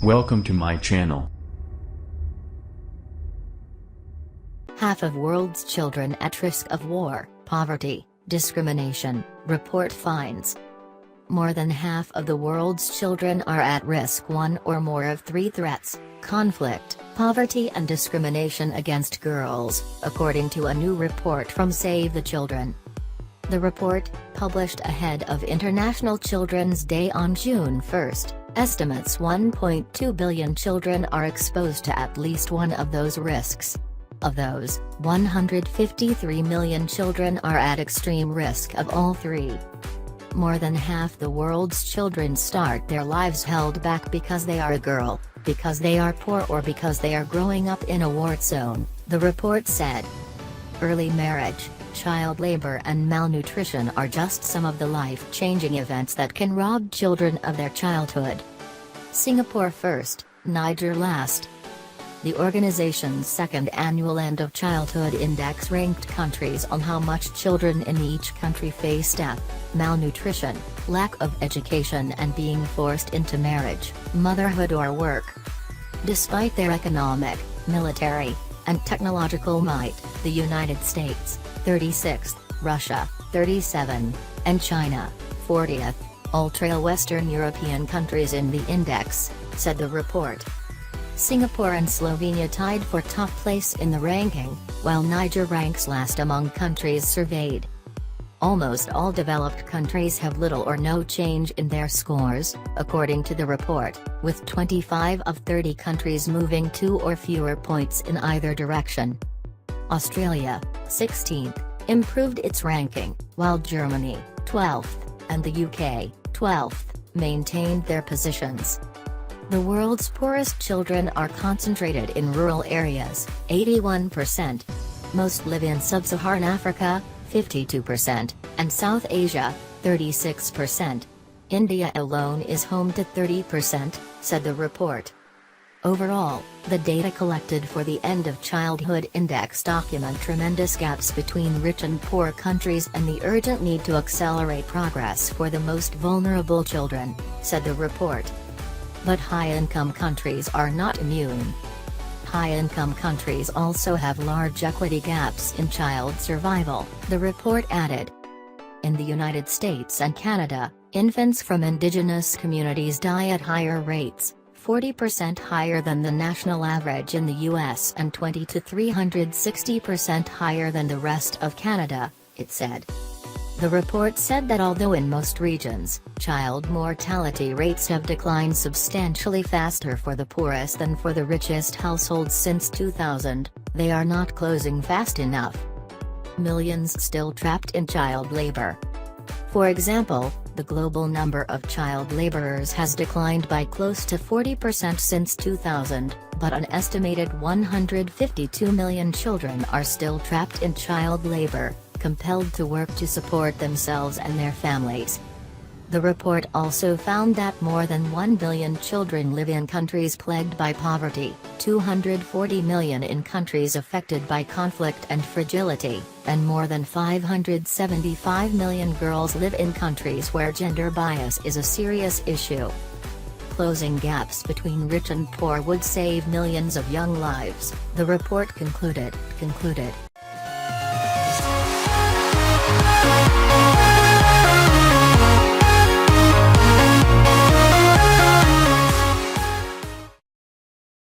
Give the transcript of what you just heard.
Welcome to my channel. Half of world's children at risk of war, poverty, discrimination, report finds. More than half of the world's children are at risk one or more of three threats: conflict, poverty and discrimination against girls, according to a new report from Save the Children. The report, published ahead of International Children's Day on June 1, estimates 1.2 billion children are exposed to at least one of those risks. Of those, 153 million children are at extreme risk of all three. More than half the world's children start their lives held back because they are a girl, because they are poor, or because they are growing up in a war zone, the report said. Early marriage, child labor and malnutrition are just some of the life-changing events that can rob children of their childhood. Singapore first, Niger last. The organization's second annual End of Childhood Index ranked countries on how much children in each country face death, malnutrition, lack of education and being forced into marriage, motherhood or work. Despite their economic, military, and technological might, the United States, 36th, Russia, 37, and China, 40th, all trail Western European countries in the index, said the report. Singapore and Slovenia tied for top place in the ranking, while Niger ranks last among countries surveyed. Almost all developed countries have little or no change in their scores, according to the report, with 25 of 30 countries moving 2 or fewer points in either direction. Australia, 16th, improved its ranking, while Germany, 12th, and the UK, 12th, maintained their positions. The world's poorest children are concentrated in rural areas, 81%. Most live in sub-Saharan Africa, 52%, and South Asia, 36%. India alone is home to 30%, said the report. Overall, the data collected for the End of Childhood Index document tremendous gaps between rich and poor countries and the urgent need to accelerate progress for the most vulnerable children, said the report. But high-income countries are not immune. High-income countries also have large equity gaps in child survival, the report added. In the United States and Canada, infants from indigenous communities die at higher rates, 40% higher than the national average in the US and 20 to 360% higher than the rest of Canada, it said. The report said that although in most regions, child mortality rates have declined substantially faster for the poorest than for the richest households since 2000, they are not closing fast enough. Millions still trapped in child labor. For example, the global number of child laborers has declined by close to 40% since 2000, but an estimated 152 million children are still trapped in child labor, compelled to work to support themselves and their families. The report also found that more than 1 billion children live in countries plagued by poverty, 240 million in countries affected by conflict and fragility, and more than 575 million girls live in countries where gender bias is a serious issue. Closing gaps between rich and poor would save millions of young lives, the report concluded.